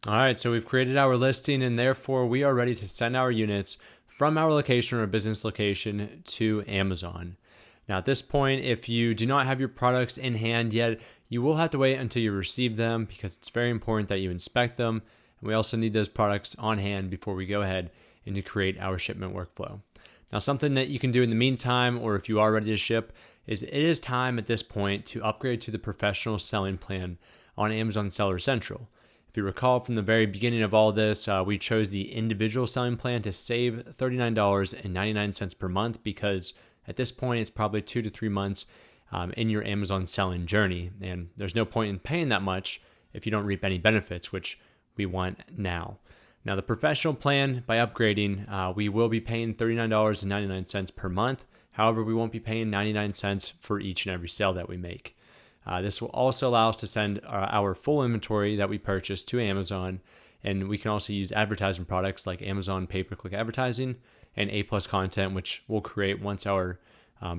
All right, so we've created our listing and therefore we are ready to send our units from our location or business location to Amazon. Now at this point, if you do not have your products in hand yet, you will have to wait until you receive them because it's very important that you inspect them. And we also need those products on hand before we go ahead and to create our shipment workflow. Now, something that you can do in the meantime, or if you are ready to ship, is it is time at this point to upgrade to the professional selling plan on Amazon Seller Central. If you recall from the very beginning of all this, we chose the individual selling plan to save $39.99 per month because at this point, it's probably 2 to 3 months in your Amazon selling journey. And there's no point in paying that much if you don't reap any benefits, which we want now. Now, the professional plan, by upgrading, we will be paying $39.99 per month. However, we won't be paying 99 cents for each and every sale that we make. This will also allow us to send our full inventory that we purchase to Amazon, and we can also use advertising products like Amazon pay-per-click advertising and A+ content, which we'll create once our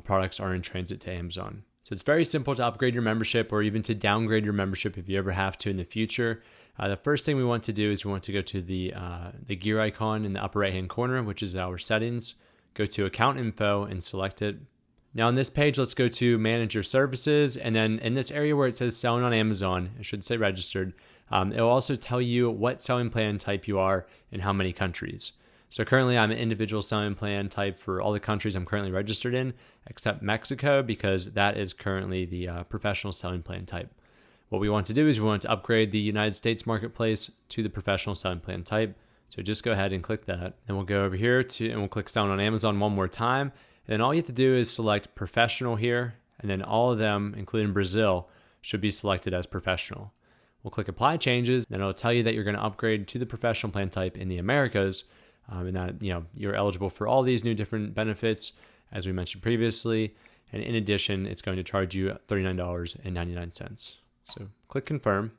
products are in transit to Amazon. So it's very simple to upgrade your membership or even to downgrade your membership if you ever have to in the future. The first thing we want to do is we want to go to the gear icon in the upper right-hand corner, which is our settings. Go to account info and select it. Now on this page, let's go to manage your services. And then in this area where it says selling on Amazon, it should say registered. It'll also tell you what selling plan type you are and how many countries. So currently I'm an individual selling plan type for all the countries I'm currently registered in, except Mexico, because that is currently the professional selling plan type. What we want to do is we want to upgrade the United States marketplace to the professional selling plan type. So just go ahead and click that. Then we'll go over here and we'll click selling on Amazon one more time. And then all you have to do is select professional here. And then all of them, including Brazil, should be selected as professional. We'll click apply changes. Then it'll tell you that you're going to upgrade to the professional plan type in the Americas. And that you're eligible for all these new different benefits, as we mentioned previously. And in addition, it's going to charge you $39.99. So click confirm.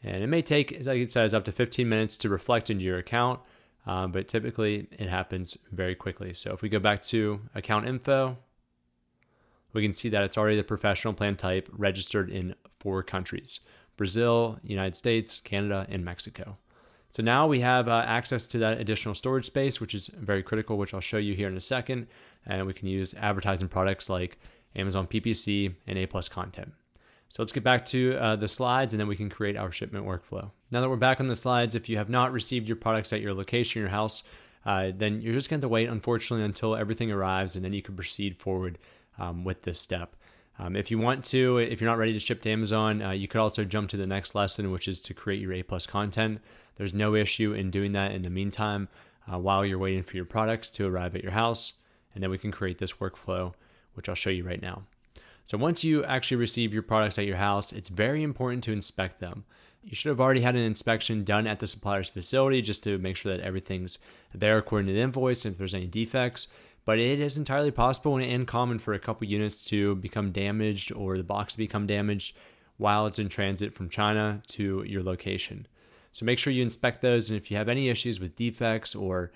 And it may take, as it says, up to 15 minutes to reflect into your account, but typically it happens very quickly. So if we go back to account info, we can see that it's already the professional plan type registered in 4 countries: Brazil, United States, Canada, and Mexico. So now we have access to that additional storage space, which is very critical, which I'll show you here in a second. And we can use advertising products like Amazon PPC and A+ content. So let's get back to the slides and then we can create our shipment workflow. Now that we're back on the slides, if you have not received your products at your location, your house, then you're just going to wait, unfortunately, until everything arrives and then you can proceed forward with this step. If you want to, if you're not ready to ship to Amazon, you could also jump to the next lesson, which is to create your A+ content. There's no issue in doing that in the meantime while you're waiting for your products to arrive at your house. And then we can create this workflow, which I'll show you right now. So once you actually receive your products at your house, it's very important to inspect them. You should have already had an inspection done at the supplier's facility just to make sure that everything's there according to the invoice and if there's any defects. But it is entirely possible and common for a couple units to become damaged or the box to become damaged while it's in transit from China to your location. So make sure you inspect those, and if you have any issues with defects or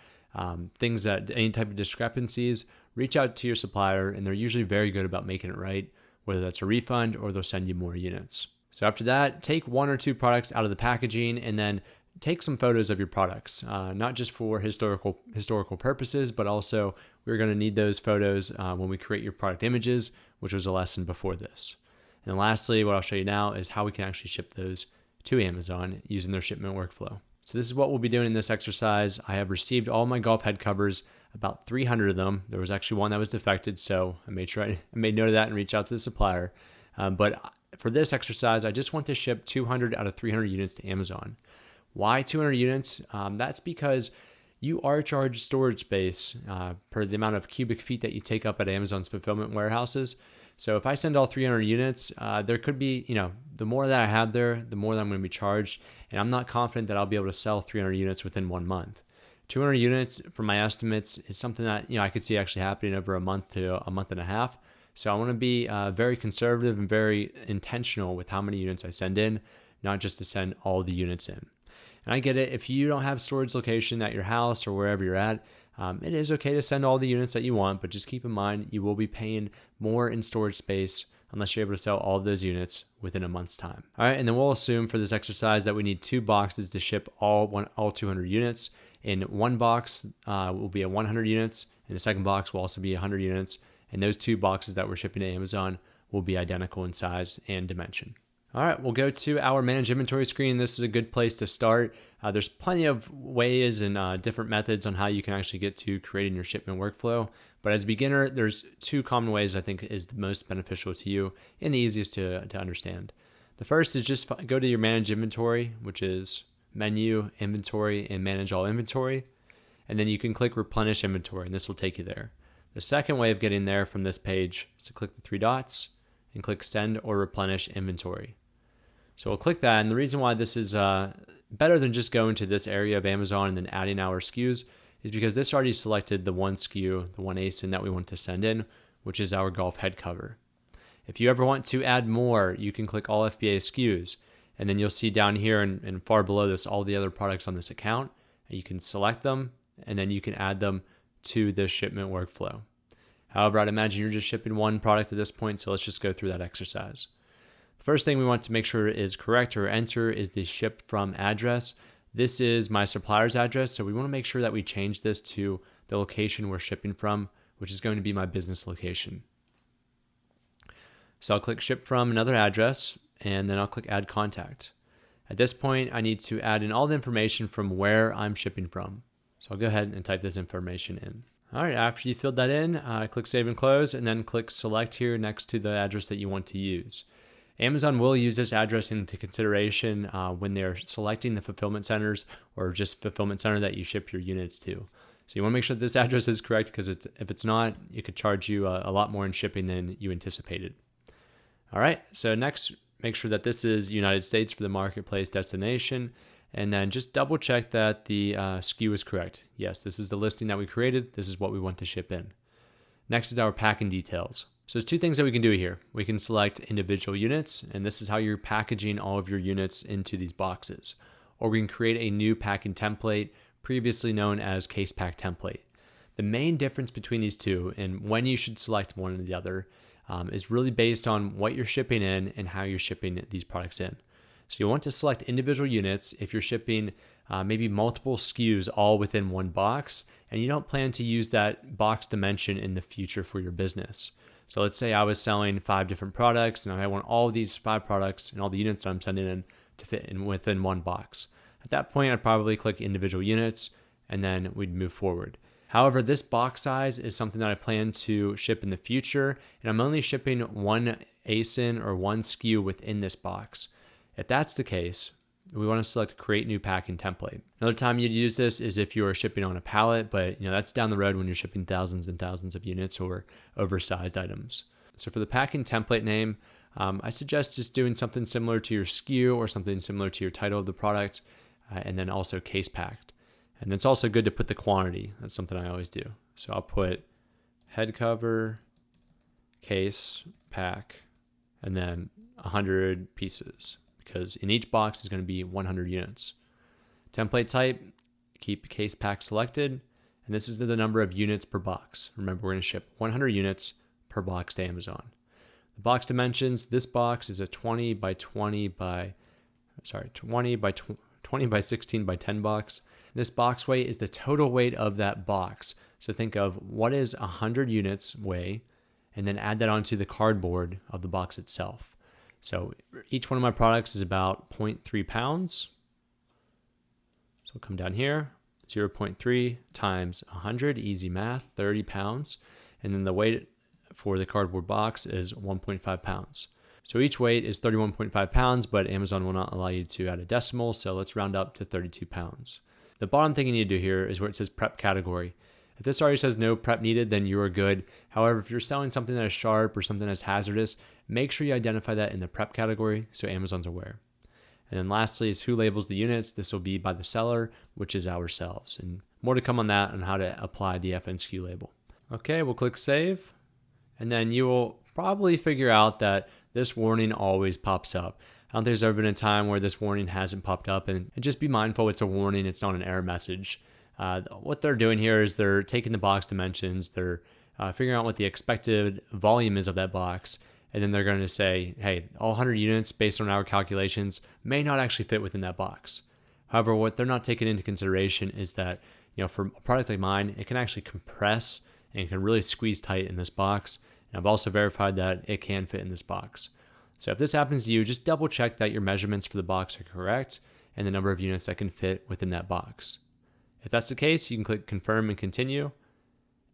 things that any type of discrepancies, reach out to your supplier, and they're usually very good about making it right, whether that's a refund or they'll send you more units. So after that, take 1 or 2 products out of the packaging and then take some photos of your products, not just for historical purposes, but also we're going to need those photos when we create your product images, which was a lesson before this. And then lastly, what I'll show you now is how we can actually ship those to Amazon using their shipment workflow. So this is what we'll be doing in this exercise. I have received all my golf head covers, about 300 of them. There was actually one that was defected, so I made note of that and reach out to the supplier. But for this exercise, I just want to ship 200 out of 300 units to Amazon. Why 200 units? That's because you are charged storage space per the amount of cubic feet that you take up at Amazon's fulfillment warehouses. So if I send all 300 units, there could be, the more that I have there, the more that I'm going to be charged. And I'm not confident that I'll be able to sell 300 units within 1 month. 200 units, from my estimates, is something that, I could see actually happening over a month to a month and a half. So I want to be very conservative and very intentional with how many units I send in, not just to send all the units in. And I get it. If you don't have storage location at your house or wherever you're at, it is okay to send all the units that you want, but just keep in mind you will be paying more in storage space unless you're able to sell all of those units within a month's time. All right, and then we'll assume for this exercise that we need 2 boxes to ship all 200 units. In one box will be 100 units, and the second box will also be 100 units, and those 2 boxes that we're shipping to Amazon will be identical in size and dimension. All right, we'll go to our manage inventory screen. This is a good place to start. There's plenty of ways and different methods on how you can actually get to creating your shipment workflow. But as a beginner, there's 2 common ways I think is the most beneficial to you and the easiest to understand. The first is just go to your manage inventory, which is menu, inventory, and manage all inventory. And then you can click replenish inventory, and this will take you there. The second way of getting there from this page is to click the 3 dots and click send or replenish inventory. So we'll click that, and the reason why this is better than just going to this area of Amazon and then adding our SKUs is because this already selected the 1 SKU, the 1 ASIN that we want to send in, which is our golf head cover. If you ever want to add more, you can click all FBA SKUs, and then you'll see down here and far below this all the other products on this account, and you can select them, and then you can add them to the shipment workflow. However, I'd imagine you're just shipping 1 product at this point, so let's just go through that exercise. The first thing we want to make sure is correct or enter is the ship from address. This is my supplier's address, so we want to make sure that we change this to the location we're shipping from, which is going to be my business location. So I'll click ship from another address, and then I'll click add contact. At this point, I need to add in all the information from where I'm shipping from. So I'll go ahead and type this information in. All right, after you filled that in, click save and close, and then click select here next to the address that you want to use. Amazon will use this address into consideration when they're selecting the fulfillment centers or just fulfillment center that you ship your units to. So you want to make sure that this address is correct, because if it's not, it could charge you a lot more in shipping than you anticipated. All right, so next, make sure that this is United States for the marketplace destination, and then just double check that the SKU is correct. Yes, this is the listing that we created. This is what we want to ship in. Next is our packing details. So there's 2 things that we can do here. We can select individual units, and this is how you're packaging all of your units into these boxes. Or we can create a new packing template, previously known as case pack template. The main difference between these 2 and when you should select one or the other is really based on what you're shipping in and how you're shipping these products in. So you want to select individual units if you're shipping maybe multiple SKUs all within 1 box, and you don't plan to use that box dimension in the future for your business. So let's say I was selling 5 different products, and I want all of these 5 products and all the units that I'm sending in to fit in within 1 box. At that point, I'd probably click individual units, and then we'd move forward. However, this box size is something that I plan to ship in the future, and I'm only shipping 1 ASIN or 1 SKU within this box. If that's the case, we want to select create new packing template. Another time you'd use this is if you are shipping on a pallet, but that's down the road when you're shipping thousands and thousands of units or oversized items. So for the packing template name, I suggest just doing something similar to your SKU or something similar to your title of the product, and then also case packed. And it's also good to put the quantity. That's something I always do. So I'll put head cover, case, pack, and then 100 pieces, because in each box is going to be 100 units. Template type, keep case pack selected, and this is the number of units per box. Remember, we're going to ship 100 units per box to Amazon. The box dimensions, this box is a 20 by 16 by 10 box. This box weight is the total weight of that box. So think of what is 100 units weigh, and then add that onto the cardboard of the box itself. So each one of my products is about 0.3 pounds. So I'll come down here, 0.3 times 100, easy math, 30 pounds. And then the weight for the cardboard box is 1.5 pounds. So each weight is 31.5 pounds, but Amazon will not allow you to add a decimal, so let's round up to 32 pounds. The bottom thing you need to do here is where it says prep category. If this already says no prep needed, then you are good. However, if you're selling something that is sharp or something that's hazardous, make sure you identify that in the prep category so Amazon's aware. And then lastly is who labels the units. This will be by the seller, which is ourselves. And more to come on that on how to apply the FNSKU label. Okay, we'll click save. And then you will probably figure out that this warning always pops up. I don't think there's ever been a time where this warning hasn't popped up. And just be mindful, it's a warning, it's not an error message. What they're doing here is they're taking the box dimensions, they're figuring out what the expected volume is of that box, and then they're going to say, hey, all 100 units based on our calculations may not actually fit within that box. However, what they're not taking into consideration is that, for a product like mine, it can actually compress and it can really squeeze tight in this box. And I've also verified that it can fit in this box. So if this happens to you, just double check that your measurements for the box are correct and the number of units that can fit within that box. If that's the case, you can click confirm and continue.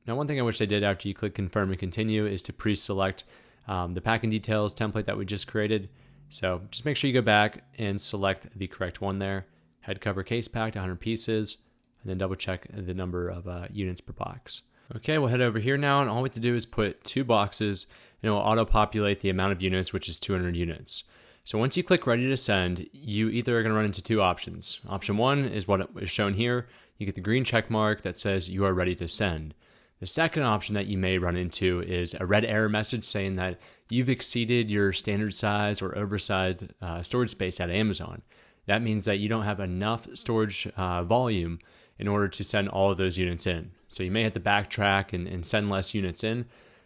Now, one thing I wish I did after you click confirm and continue is to pre-select the packing details template that we just created. So just make sure you go back and select the correct one there. Head cover case packed 100 pieces, and then double check the number of units per box. Okay, we'll head over here now, and all we have to do is put 2 boxes, and it will auto-populate the amount of units, which is 200 units. So once you click ready to send, you either are going to run into 2 options. Option 1 is what is shown here. You get the green check mark that says you are ready to send. The second option that you may run into is a red error message saying that you've exceeded your standard size or oversized storage space at Amazon. That means that you don't have enough storage volume in order to send all of those units in. So you may have to backtrack and send less units in.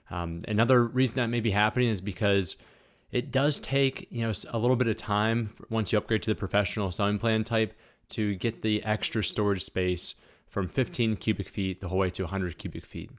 Another reason that may be happening is because it does take a little bit of time once you upgrade to the professional selling plan type to get the extra storage space from 15 cubic feet the whole way to 100 cubic feet.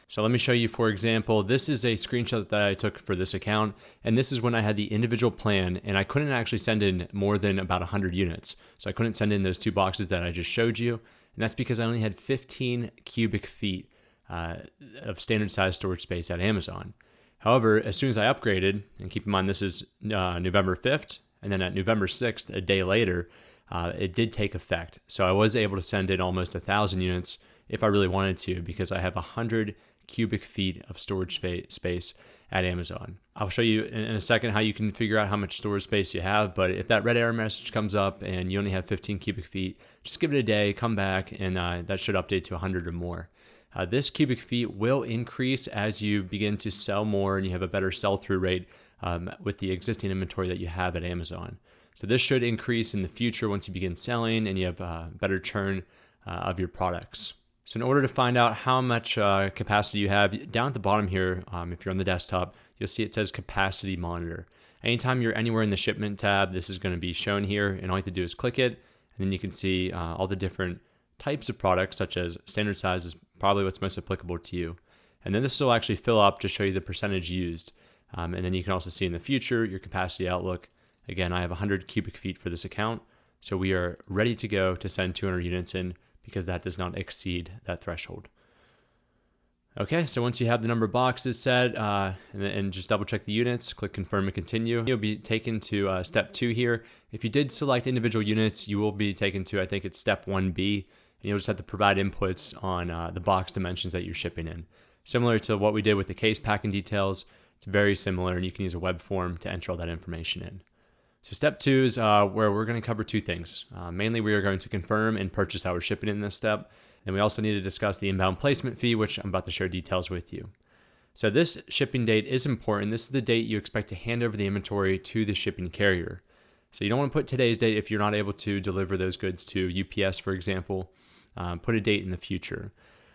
So let me show you, for example, this is a screenshot that I took for this account, and this is when I had the individual plan, and I couldn't actually send in more than about 100 units. So I couldn't send in those 2 boxes that I just showed you, and that's because I only had 15 cubic feet of standard size storage space at Amazon. However, as soon as I upgraded, and keep in mind this is November 5th, and then at November 6th, a day later, it did take effect. So I was able to send in almost 1,000 units if I really wanted to, because I have 100 cubic feet of storage space at Amazon. I'll show you in a second how you can figure out how much storage space you have, but if that red error message comes up and you only have 15 cubic feet, just give it a day, come back, and that should update to 100 or more. This cubic feet will increase as you begin to sell more and you have a better sell-through rate with the existing inventory that you have at Amazon. So this should increase in the future once you begin selling and you have better churn of your products. So in order to find out how much capacity you have, down at the bottom here, if you're on the desktop, you'll see it says capacity monitor. Anytime you're anywhere in the shipment tab, this is going to be shown here, and all you have to do is click it, and then you can see all the different types of products, such as standard size is probably what's most applicable to you. And then this will actually fill up to show you the percentage used. And then you can also see in the future your capacity outlook. Again, I have 100 cubic feet for this account, so we are ready to go to send 200 units in because that does not exceed that threshold. Okay, so once you have the number of boxes set and just double check the units, click confirm and continue. You'll be taken to step 2 here. If you did select individual units, you will be taken to, I think it's step 1B, and you'll just have to provide inputs on the box dimensions that you're shipping in. Similar to what we did with the case packing details, it's very similar, and you can use a web form to enter all that information in. So step 2 is where we're going to cover 2 things. Mainly, we are going to confirm and purchase our shipping in this step. And we also need to discuss the inbound placement fee, which I'm about to share details with you. So this shipping date is important. This is the date you expect to hand over the inventory to the shipping carrier. So you don't want to put today's date if you're not able to deliver those goods to UPS, for example. Put a date in the future.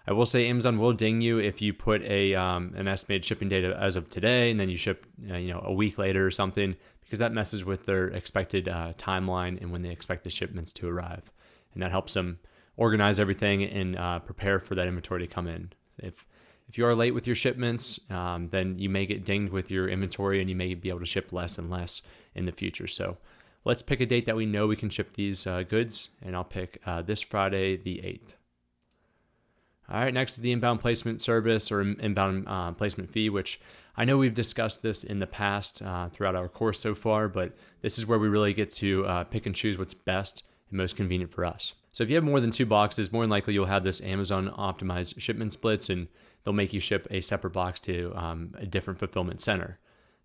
I will say Amazon will ding you if you put an estimated shipping date as of today, and then you ship a week later or something, because that messes with their expected timeline and when they expect the shipments to arrive. And that helps them organize everything and prepare for that inventory to come in. If you are late with your shipments, then you may get dinged with your inventory and you may be able to ship less and less in the future. So let's pick a date that we know we can ship these goods, and I'll pick this Friday, the 8th. All right, next is the inbound placement service or inbound placement fee, which I know we've discussed this in the past throughout our course so far, but this is where we really get to pick and choose what's best and most convenient for us. So if you have more than 2 boxes, more than likely you'll have this Amazon optimized shipment splits, and they'll make you ship a separate box to a different fulfillment center.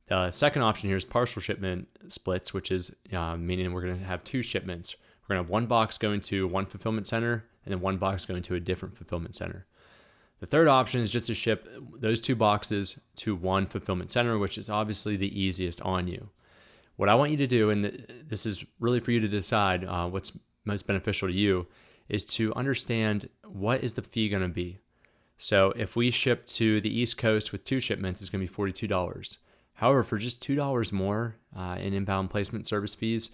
The second option here is partial shipment splits, which is meaning we're going to have 2 shipments. We're going to have 1 box going to one fulfillment center and then 1 box going to a different fulfillment center. The third option is just to ship those 2 boxes to one fulfillment center, which is obviously the easiest on you. What I want you to do, and this is really for you to decide what's most beneficial to you, is to understand what is the fee going to be. So if we ship to the East Coast with 2 shipments, it's going to be $42. However, for just $2 more in inbound placement service fees,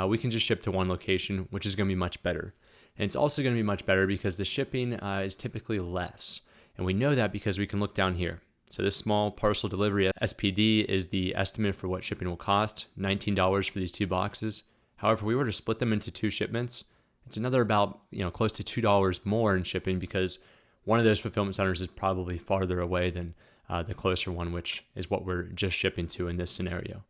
we can just ship to one location, which is going to be much better. And it's also going to be much better because the shipping is typically less. And we know that because we can look down here. So this small parcel delivery SPD is the estimate for what shipping will cost, $19 for these 2 boxes. However, if we were to split them into 2 shipments, it's another about close to $2 more in shipping because one of those fulfillment centers is probably farther away than the closer one, which is what we're just shipping to in this scenario.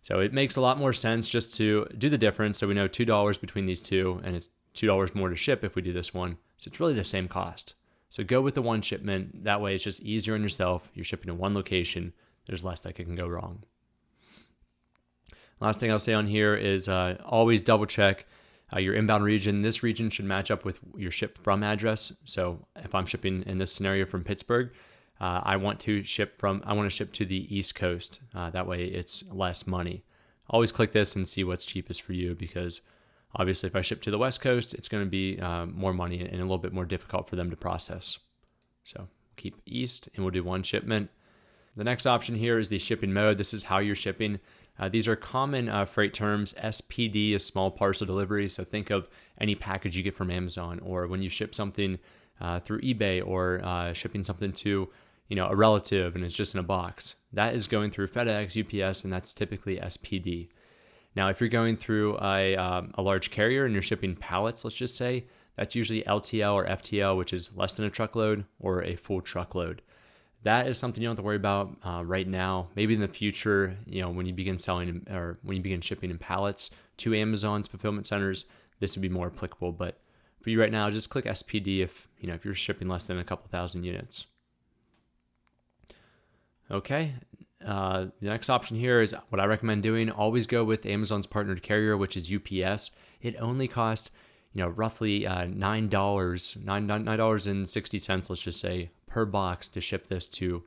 So it makes a lot more sense just to do the difference. So we know $2 between these 2, and it's $2 more to ship if we do this one. So it's really the same cost. So go with the one shipment. That way it's just easier on yourself. You're shipping to one location. There's less that can go wrong. Last thing I'll say on here is always double check your inbound region. This region should match up with your ship from address. So if I'm shipping in this scenario from Pittsburgh, I want to ship to the East Coast. That way it's less money. Always click this and see what's cheapest for you, because obviously if I ship to the West Coast, it's going to be more money and a little bit more difficult for them to process. So keep East and we'll do one shipment. The next option here is the shipping mode. This is how you're shipping. These are common freight terms. SPD is small parcel delivery. So think of any package you get from Amazon, or when you ship something through eBay, or shipping something to a relative and it's just in a box. That is going through FedEx, UPS, and that's typically SPD. Now, if you're going through a large carrier and you're shipping pallets, let's just say, that's usually LTL or FTL, which is less than a truckload or a full truckload. That is something you don't have to worry about right now. Maybe in the future, when you begin selling or when you begin shipping in pallets to Amazon's fulfillment centers, this would be more applicable. But for you right now, just click SPD if you're shipping less than a couple thousand units. Okay. The next option here is what I recommend doing. Always go with Amazon's partnered carrier, which is UPS. It only costs, roughly $9.60, let's just say, per box to ship this to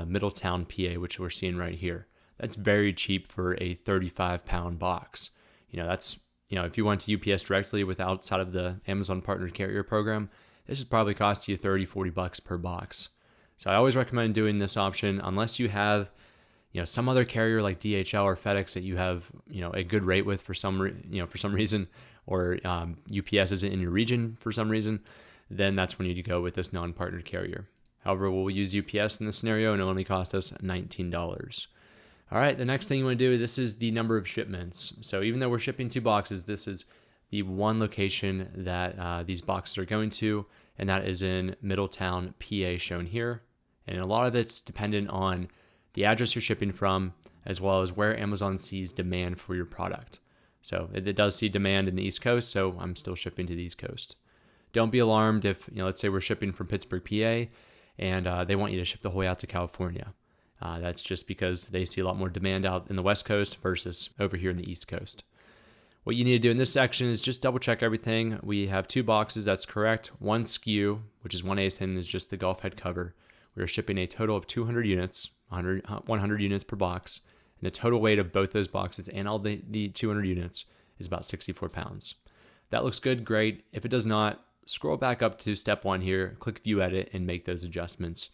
Middletown, PA, which we're seeing right here. That's very cheap for a 35-pound box. That's, if you went to UPS directly outside of the Amazon partnered carrier program, this would probably cost you $30-40 per box. So I always recommend doing this option unless you have some other carrier like DHL or FedEx that you have a good rate with for some reason, or UPS isn't in your region for some reason. Then that's when you go with this non-partnered carrier. However, we'll use UPS in this scenario, and it'll only cost us $19. All right, the next thing you want to do, this is the number of shipments. So even though we're shipping 2 boxes, this is the one location that these boxes are going to, and that is in Middletown, PA, shown here. And a lot of it's dependent on the address you're shipping from, as well as where Amazon sees demand for your product. So it does see demand in the East Coast, so I'm still shipping to the East Coast. Don't be alarmed if, let's say we're shipping from Pittsburgh, PA, and they want you to ship the whole way out to California. That's just because they see a lot more demand out in the West Coast versus over here in the East Coast. What you need to do in this section is just double check everything. We have 2 boxes, that's correct. 1 SKU, which is 1 ASIN, is just the Gulf head cover. We are shipping a total of 200 units, 100 units per box. And the total weight of both those boxes and all the 200 units is about 64 pounds. That looks good, great. If it does not, scroll back up to step 1 here, click View Edit, and make those adjustments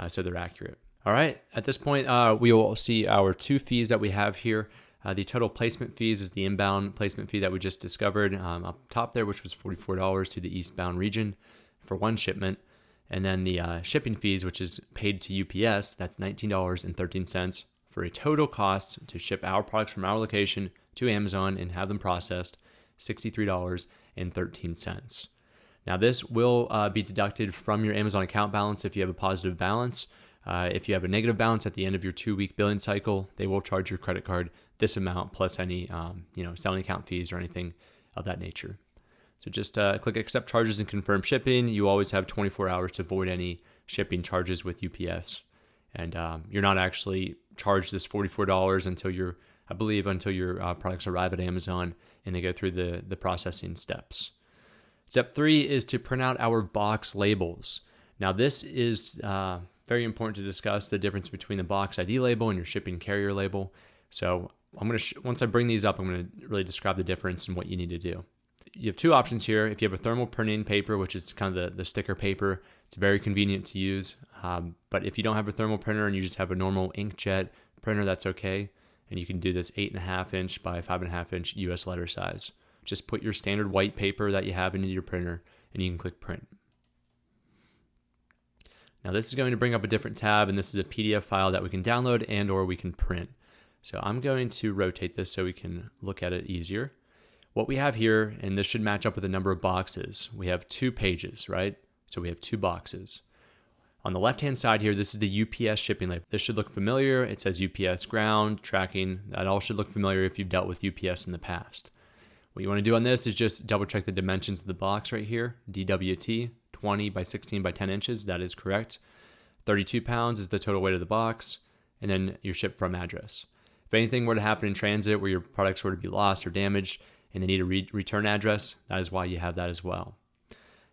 so they're accurate. All right, at this point, we will see our 2 fees that we have here. The total placement fees is the inbound placement fee that we just discovered up top there, which was $44 to the eastbound region for 1 shipment. And then the shipping fees, which is paid to UPS, that's $19.13 for a total cost to ship our products from our location to Amazon and have them processed, $63.13. Now, this will be deducted from your Amazon account balance if you have a positive balance. If you have a negative balance at the end of your 2-week billing cycle, they will charge your credit card this amount plus any selling account fees or anything of that nature. So just click Accept Charges and confirm shipping. You always have 24 hours to avoid any shipping charges with UPS. And you're not actually charged this $44 until your products arrive at Amazon and they go through the processing steps. Step 3 is to print out our box labels. Now, this is very important to discuss the difference between the box ID label and your shipping carrier label. So I'm going to once I bring these up, I'm going to really describe the difference and what you need to do. you have two options here. If you have a thermal printing paper, which is kind of the sticker paper, it's very convenient to use. But if you don't have a thermal printer and you just have a normal inkjet printer, that's okay. And you can do this 8.5 inch by 5.5 inch US letter size. Just put your standard white paper that you have into your printer and you can click print. Now this is going to bring up a different tab, and this is a PDF file that we can download and or we can print. So I'm going to rotate this so we can look at it easier. What we have here, and this should match up with the number of boxes, we have 2 pages, right? So we have 2 boxes. On the left-hand side here, this is the UPS shipping label. This should look familiar. It says UPS ground, tracking. That all should look familiar if you've dealt with UPS in the past. What you want to do on this is just double check the dimensions of the box right here. DWT, 20 by 16 by 10 inches. That is correct. 32 pounds is the total weight of the box. And then your ship from address. If anything were to happen in transit where your products were to be lost or damaged and they need a return address, that is why you have that as well.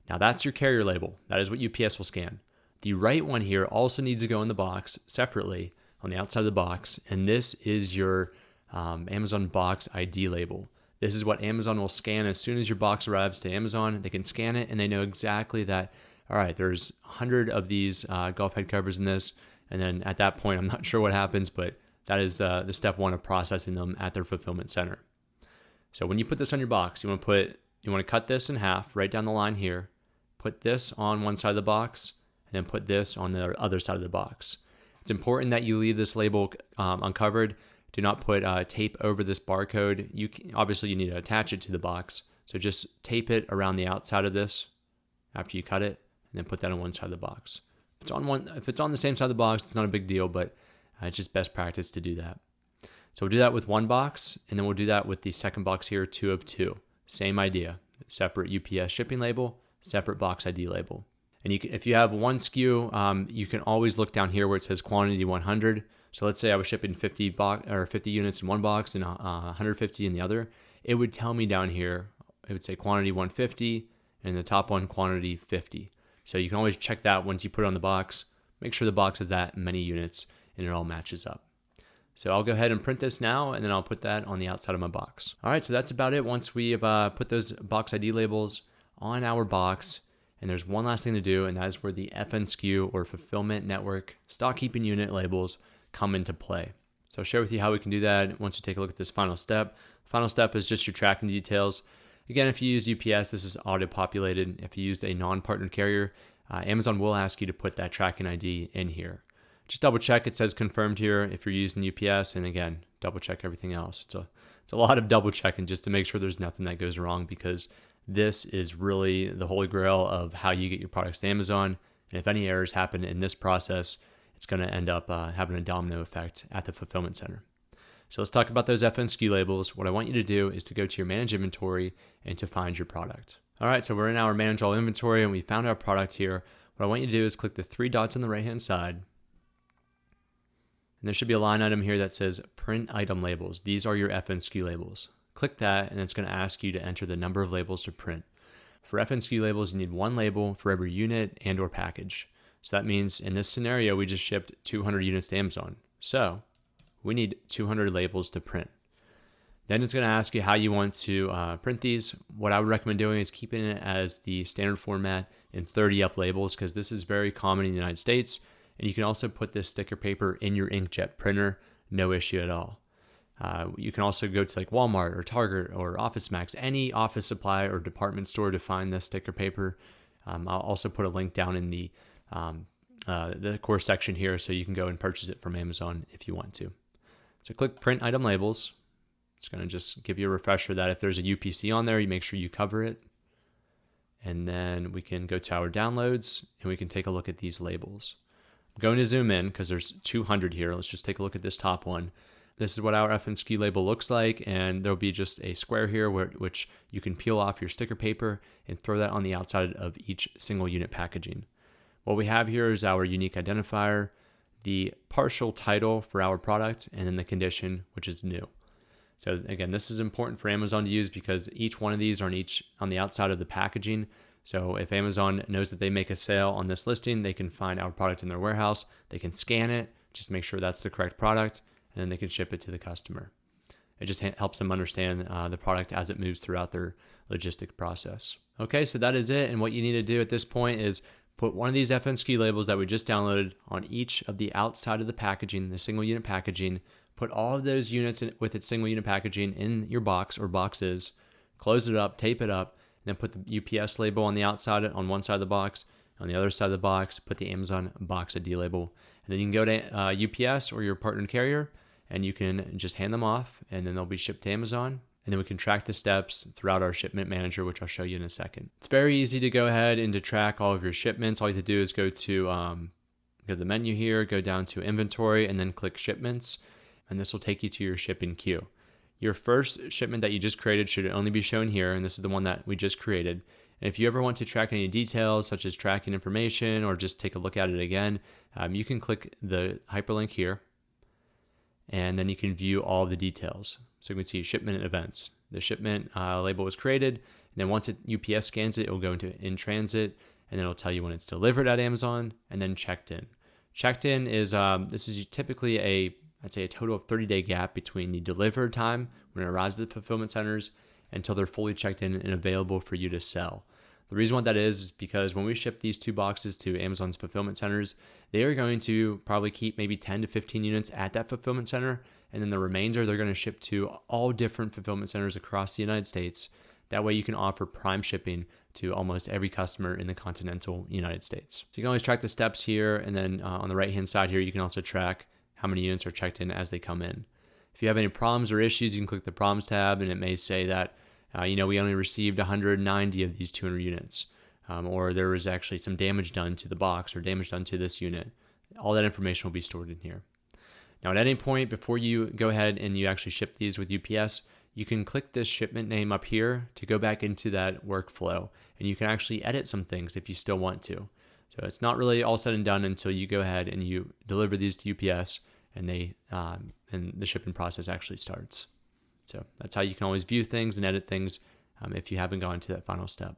Now that's your carrier label. That is what UPS will scan. The right one here also needs to go in the box separately on the outside of the box. And this is your Amazon box ID label. This is what Amazon will scan as soon as your box arrives to Amazon. They can scan it and they know exactly that, all right, there's 100 of these Gulf head covers in this. And then at that point, I'm not sure what happens, but that is the step 1 of processing them at their fulfillment center. So when you put this on your box, you want to cut this in half right down the line here, put this on one side of the box, and then put this on the other side of the box. It's important that you leave this label uncovered. Do not put tape over this barcode. Obviously you need to attach it to the box. So just tape it around the outside of this after you cut it, and then put that on one side of the box. If it's on the same side of the box, it's not a big deal, but it's just best practice to do that. So we'll do that with one box, and then we'll do that with the second box here, 2 of 2. Same idea, separate UPS shipping label, separate box ID label. And if you have one SKU, you can always look down here where it says quantity 100. So let's say I was shipping 50 units in one box and 150 in the other. It would tell me down here, it would say quantity 150, and the top one, quantity 50. So you can always check that once you put it on the box. Make sure the box has that many units and it all matches up. So I'll go ahead and print this now, and then I'll put that on the outside of my box. All right, so that's about it. Once we've put those box ID labels on our box, and there's one last thing to do, and that is where the FNSKU or Fulfillment Network Stock Keeping Unit labels come into play. So I'll share with you how we can do that once we take a look at this final step. Final step is just your tracking details. Again, if you use UPS, this is auto-populated. If you used a non-partnered carrier, Amazon will ask you to put that tracking ID in here. Just double check, it says confirmed here if you're using UPS, and again, double check everything else. It's a lot of double checking just to make sure there's nothing that goes wrong, because this is really the holy grail of how you get your products to Amazon. And if any errors happen in this process, it's going to end up having a domino effect at the fulfillment center. So let's talk about those FNSKU labels. What I want you to do is to go to your manage inventory and to find your product. All right, so we're in our manage all inventory and we found our product here. What I want you to do is click the 3 dots on the right-hand side. And there should be a line item here that says print item labels. These are your FNSKU labels. Click that, and it's going to ask you to enter the number of labels to print. For FNSKU labels, you need 1 label for every unit and or package. So that means in this scenario, we just shipped 200 units to Amazon. So we need 200 labels to print. Then it's going to ask you how you want to print these. What I would recommend doing is keeping it as the standard format in 30 up labels, because this is very common in the United States. And you can also put this sticker paper in your inkjet printer, no issue at all. You can also go to like Walmart or Target or Office Max, any office supply or department store to find this sticker paper. I'll also put a link down in the course section here, so you can go and purchase it from Amazon if you want to. So click print item labels. It's going to just give you a refresher that if there's a UPC on there, you make sure you cover it. And then we can go to our downloads and we can take a look at these labels. I'm going to zoom in because there's 200 here. Let's just take a look at this top one. This is what our FNSKU label looks like, and there'll be just a square here which you can peel off your sticker paper and throw that on the outside of each single unit packaging. What we have here is our unique identifier, the partial title for our product, and then the condition, which is new. So again, this is important for Amazon to use because each one of these are on the outside of the packaging. So if Amazon knows that they make a sale on this listing, they can find our product in their warehouse. They can scan it, just make sure that's the correct product, and then they can ship it to the customer. It just helps them understand the product as it moves throughout their logistic process. Okay, so that is it. And what you need to do at this point is put one of these FNSKU labels that we just downloaded on each of the outside of the packaging, the single unit packaging. Put all of those units with its single unit packaging in your box or boxes, close it up, tape it up, and then put the UPS label on the outside, on one side of the box. On the other side of the box, put the Amazon box ID label. And then you can go to UPS or your partner carrier, and you can just hand them off, and then they'll be shipped to Amazon. And then we can track the steps throughout our shipment manager, which I'll show you in a second. It's very easy to go ahead and to track all of your shipments. All you have to do is go to the menu here, go down to inventory, and then click shipments. And this will take you to your shipping queue. Your first shipment that you just created should only be shown here, and this is the one that we just created. And if you ever want to track any details, such as tracking information or just take a look at it again, you can click the hyperlink here, and then you can view all the details. So you can see shipment and events. The shipment label was created, and then once UPS scans it, it will go into in transit, and then it'll tell you when it's delivered at Amazon, and then checked in. Checked in is this is typically I'd say a total of 30-day gap between the delivered time when it arrives at the fulfillment centers until they're fully checked in and available for you to sell. The reason why that is because when we ship these 2 boxes to Amazon's fulfillment centers, they are going to probably keep maybe 10 to 15 units at that fulfillment center, and then the remainder they're going to ship to all different fulfillment centers across the United States. That way you can offer prime shipping to almost every customer in the continental United States. So you can always track the steps here, and then on the right-hand side here, you can also track how many units are checked in as they come in. If you have any problems or issues, you can click the problems tab, and it may say that we only received 190 of these 200 units, or there was actually some damage done to the box or damage done to this unit. All that information will be stored in here. Now, at any point before you go ahead and you actually ship these with UPS, you can click this shipment name up here to go back into that workflow, and you can actually edit some things if you still want to. So it's not really all said and done until you go ahead and you deliver these to UPS, and and the shipping process actually starts. So that's how you can always view things and edit things if you haven't gone to that final step.